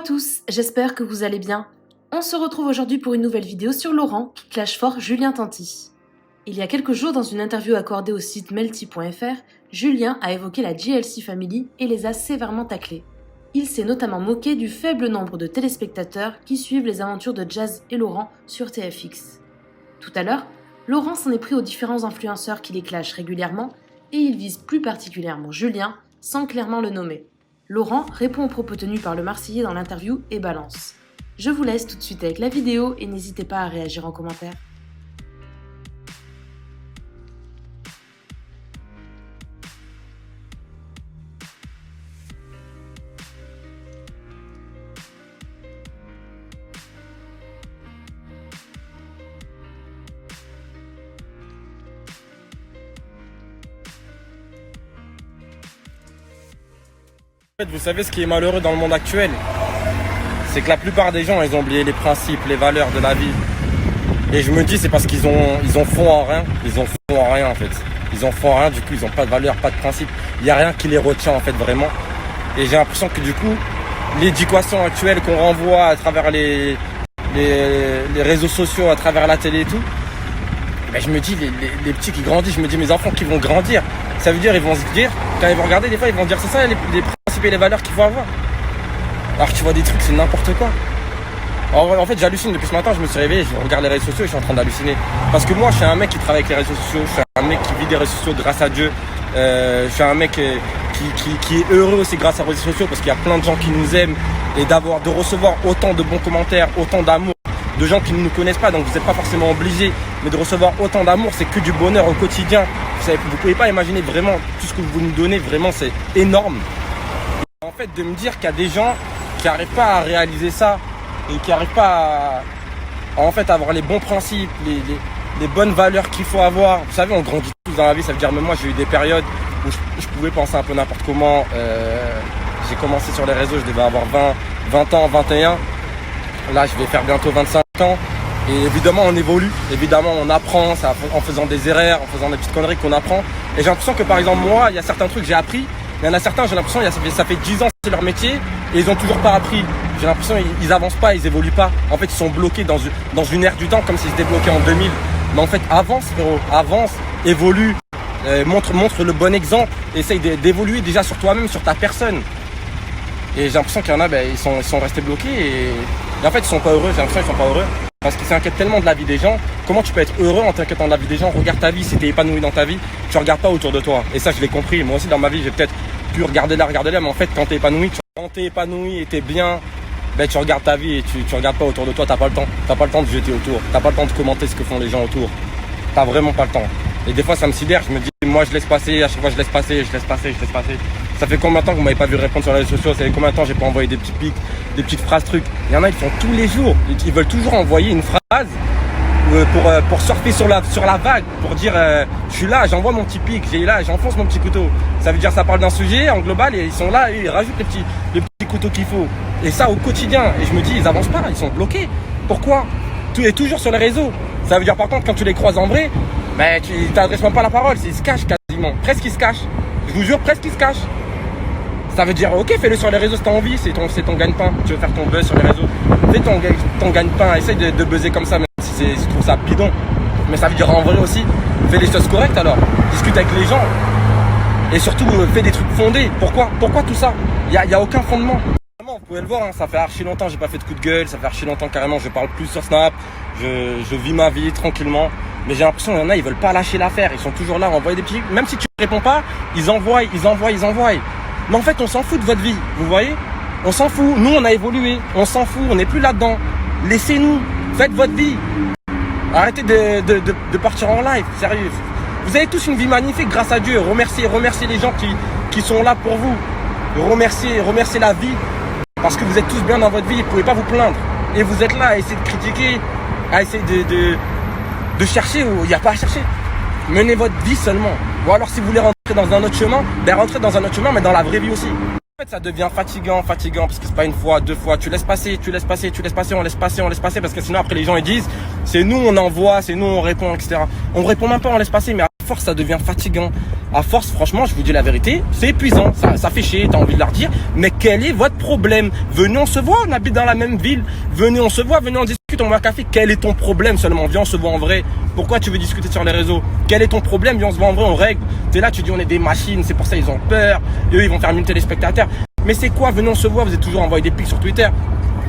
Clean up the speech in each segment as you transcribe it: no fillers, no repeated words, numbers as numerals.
tous, j'espère que vous allez bien. On se retrouve aujourd'hui pour une nouvelle vidéo sur Laurent qui clash fort Julien Tanti. Il y a quelques jours, dans une interview accordée au site melty.fr, Julien a évoqué la JLC Family et les a sévèrement taclés. Il s'est notamment moqué du faible nombre de téléspectateurs qui suivent les aventures de Jazz et Laurent sur TFX. Tout à l'heure, Laurent s'en est pris aux différents influenceurs qui les clashent régulièrement et il vise plus particulièrement Julien sans clairement le nommer. Laurent répond aux propos tenus par le Marseillais dans l'interview et balance. Je vous laisse tout de suite avec la vidéo et n'hésitez pas à réagir en commentaire. Vous savez ce qui est malheureux dans le monde actuel, c'est que la plupart des gens ils ont oublié les principes, les valeurs de la vie. Et je me dis c'est parce qu'ils ont fond en rien, en fait. Ils ont fond en rien, du coup ils n'ont pas de valeurs, pas de principes. Il n'y a rien qui les retient en fait vraiment. Et j'ai l'impression que du coup, l'éducation actuelle qu'on renvoie à travers les réseaux sociaux, à travers la télé et tout, ben je me dis les petits qui grandissent, je me dis mes enfants qui vont grandir. Ça veut dire ils vont se dire, quand ils vont regarder des fois ils vont dire c'est ça les principes et les valeurs qu'il faut avoir. Alors que tu vois des trucs c'est n'importe quoi. Alors, en fait j'hallucine depuis ce matin, je me suis réveillé, je regarde les réseaux sociaux et je suis en train d'halluciner. Parce que moi je suis un mec qui travaille avec les réseaux sociaux, je suis un mec qui vit des réseaux sociaux grâce à Dieu. Je suis un mec qui est heureux aussi grâce aux réseaux sociaux parce qu'il y a plein de gens qui nous aiment et de recevoir autant de bons commentaires, autant d'amour de gens qui ne nous connaissent pas, donc vous n'êtes pas forcément obligés, mais de recevoir autant d'amour, c'est que du bonheur au quotidien. Vous ne pouvez pas imaginer vraiment tout ce que vous nous donnez, vraiment c'est énorme. Et en fait de me dire qu'il y a des gens qui n'arrivent pas à réaliser ça et qui n'arrivent pas à avoir les bons principes, les bonnes valeurs qu'il faut avoir. Vous savez, on grandit tous dans la vie, ça veut dire même moi j'ai eu des périodes où je pouvais penser un peu n'importe comment. J'ai commencé sur les réseaux, je devais avoir 20 ans, 21. Là je vais faire bientôt 25 ans. Et évidemment on évolue, évidemment on apprend, ça, en faisant des erreurs, en faisant des petites conneries qu'on apprend. Et j'ai l'impression que par exemple moi, il y a certains trucs que j'ai appris, mais il y en a certains, j'ai l'impression ça fait 10 ans que c'est leur métier et ils n'ont toujours pas appris. J'ai l'impression qu'ils avancent pas, ils évoluent pas. En fait ils sont bloqués dans une ère du temps comme s'ils étaient bloqués en 2000. Mais en fait avance frérot, avance, évolue, montre le bon exemple, essaye d'évoluer déjà sur toi-même, sur ta personne. Et j'ai l'impression qu'il y en a, ils sont restés bloqués et en fait ils sont pas heureux, j'ai l'impression qu'ils sont pas heureux. Parce qu'ils s'inquiètent tellement de la vie des gens. Comment tu peux être heureux en t'inquiétant de la vie des gens? Regarde ta vie, si t'es épanoui dans ta vie, tu regardes pas autour de toi. Et ça je l'ai compris, moi aussi dans ma vie j'ai peut-être pu regarder là, mais en fait quand t'es épanoui et t'es bien, tu regardes ta vie et tu regardes pas autour de toi, t'as pas le temps de jeter autour, t'as pas le temps de commenter ce que font les gens autour. T'as vraiment pas le temps. Et des fois ça me sidère, je me dis moi je laisse passer, à chaque fois je laisse passer. Ça fait combien de temps que vous m'avez pas vu répondre sur les réseaux sociaux? Ça fait combien de temps j'ai pas envoyé des petits pics, des petites phrases trucs? Il y en a ils font tous les jours, ils veulent toujours envoyer une phrase pour surfer sur la vague, pour dire je suis là, j'envoie mon petit pic, j'enfonce mon petit couteau. Ça veut dire ça parle d'un sujet en global et ils sont là et ils rajoutent les petits couteaux qu'il faut. Et ça au quotidien, et je me dis ils avancent pas, ils sont bloqués. Pourquoi? Tout est toujours sur les réseaux. Ça veut dire par contre quand tu les croises en vrai, tu t'adresses même pas la parole, ils se cachent quasiment, presque ils se cachent. Je vous jure, presque ils se cachent. Ça veut dire ok, fais-le sur les réseaux si t'as envie, c'est ton gagne-pain. Tu veux faire ton buzz sur les réseaux, fais ton gagne-pain, essaye de buzzer comme ça, même si je trouve ça bidon. Mais ça veut dire en vrai aussi, fais les choses correctes alors, discute avec les gens. Et surtout fais des trucs fondés. Pourquoi tout ça? Il y a aucun fondement. Vous pouvez le voir, ça fait archi longtemps j'ai pas fait de coup de gueule, ça fait archi longtemps carrément je parle plus sur Snap, je vis ma vie tranquillement. Mais j'ai l'impression qu'il y en a, ils veulent pas lâcher l'affaire, ils sont toujours là à envoyer des petits... Même si tu ne réponds pas, ils envoient. Mais en fait, on s'en fout de votre vie, vous voyez? On s'en fout, nous on a évolué, on s'en fout, on n'est plus là-dedans. Laissez-nous, faites votre vie. Arrêtez de partir en live, sérieux. Vous avez tous une vie magnifique grâce à Dieu. Remerciez les gens qui sont là pour vous. Remerciez la vie, parce que vous êtes tous bien dans votre vie, vous ne pouvez pas vous plaindre. Et vous êtes là à essayer de critiquer, à essayer de chercher où il n'y a pas à chercher. Menez votre vie seulement. Ou alors si vous voulez rentrer dans un autre chemin, rentrez dans un autre chemin, mais dans la vraie vie aussi. En fait ça devient fatigant, parce que c'est pas une fois, deux fois, tu laisses passer, on laisse passer, parce que sinon après les gens ils disent, c'est nous on envoie, c'est nous on répond, etc. On répond même pas, on laisse passer, mais à force, ça devient fatigant. À force, franchement, je vous dis la vérité, c'est épuisant. Ça fait chier, t'as envie de leur dire. Mais quel est votre problème? Venez, on se voit, on habite dans la même ville. Venez, on se voit, venez, on discute, on boit un café. Quel est ton problème seulement? Viens, on se voit en vrai. Pourquoi tu veux discuter sur les réseaux? Quel est ton problème? Viens, on se voit en vrai, on règle. T'es là, tu dis on est des machines, c'est pour ça ils ont peur. Et eux, ils vont faire 1000 téléspectateurs. Mais c'est quoi? Venez, on se voit, vous êtes toujours envoyé des pics sur Twitter.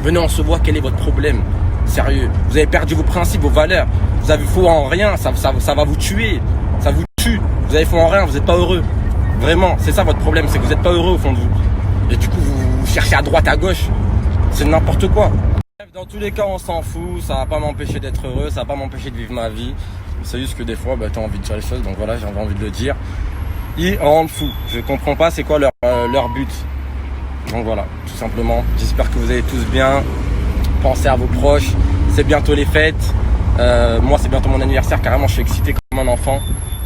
Venez, on se voit, quel est votre problème? Sérieux, vous avez perdu vos principes, vos valeurs. Vous avez foi en rien, ça va vous tuer. Ça vous tue. Vous avez foi en rien, vous n'êtes pas heureux. Vraiment, c'est ça votre problème, c'est que vous n'êtes pas heureux au fond de vous. Et du coup, vous cherchez à droite, à gauche. C'est n'importe quoi. Dans tous les cas, on s'en fout. Ça va pas m'empêcher d'être heureux, ça va pas m'empêcher de vivre ma vie. C'est juste que des fois, tu as envie de dire les choses. Donc voilà, j'avais envie de le dire. Ils rendent fou. Je comprends pas c'est quoi leur but. Donc voilà, tout simplement. J'espère que vous allez tous bien. Pensez à vos proches. C'est bientôt les fêtes. Moi, c'est bientôt mon anniversaire. Carrément, je suis excité comme un enfant.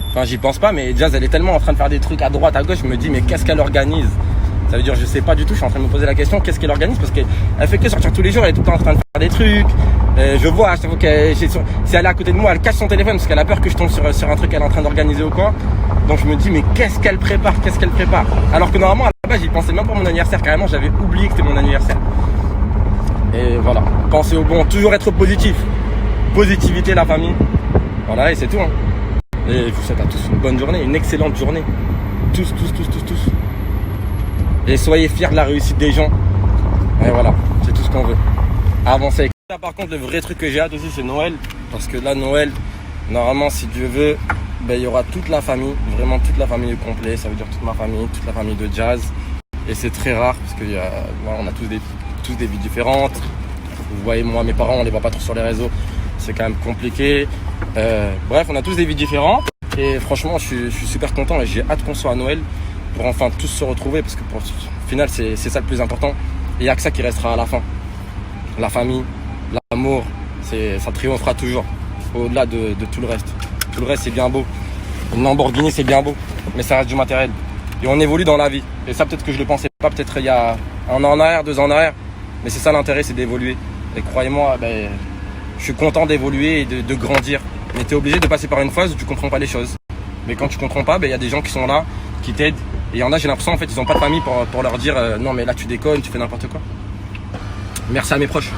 Enfin, j'y pense pas, mais Jazz, elle est tellement en train de faire des trucs à droite, à gauche. Je me dis, mais qu'est-ce qu'elle organise? Ça veut dire, je sais pas du tout. Je suis en train de me poser la question, qu'est-ce qu'elle organise? Parce qu'elle fait que sortir tous les jours. Elle est tout le temps en train de faire des trucs. Je vois, à chaque fois si elle est à côté de moi, elle cache son téléphone parce qu'elle a peur que je tombe sur un truc qu'elle est en train d'organiser ou quoi. Donc je me dis, mais qu'est-ce qu'elle prépare? Alors que normalement, à la base, j'y pensais même pas mon anniversaire. Carrément, j'avais oublié que c'était mon anniversaire. Et voilà, pensez au bon, toujours être positif. Positivité, la famille. Voilà, et c'est tout. Hein. Et je vous souhaite à tous une bonne journée, une excellente journée. Tous. Et soyez fiers de la réussite des gens. Et voilà, c'est tout ce qu'on veut. Avancer. Là, par contre, le vrai truc que j'ai hâte aussi, c'est Noël. Parce que là, Noël, normalement, si Dieu veut, il y aura toute la famille. Vraiment toute la famille au complet. Ça veut dire toute ma famille, toute la famille de Jazz. Et c'est très rare parce que voilà, on a tous des vies différentes. Vous voyez, moi, mes parents, on les voit pas trop sur les réseaux. C'est quand même compliqué. Bref, on a tous des vies différentes. Et franchement, je suis super content et j'ai hâte qu'on soit à Noël pour enfin tous se retrouver. Parce que au final, c'est ça le plus important. Et il n'y a que ça qui restera à la fin. La famille, l'amour, ça triomphera toujours. Au-delà de tout le reste. Tout le reste, c'est bien beau. Une Lamborghini, c'est bien beau. Mais ça reste du matériel. Et on évolue dans la vie. Et ça, peut-être que je le pensais pas, peut-être il y a 1 an en arrière, 2 ans en arrière. Mais c'est ça l'intérêt, c'est d'évoluer. Et croyez-moi, je suis content d'évoluer et de grandir. Mais tu es obligé de passer par une phase où tu comprends pas les choses. Mais quand tu comprends pas, y a des gens qui sont là, qui t'aident. Et il y en a, j'ai l'impression, en fait, ils n'ont pas de famille pour leur dire non, mais là, tu déconnes, tu fais n'importe quoi. Merci à mes proches.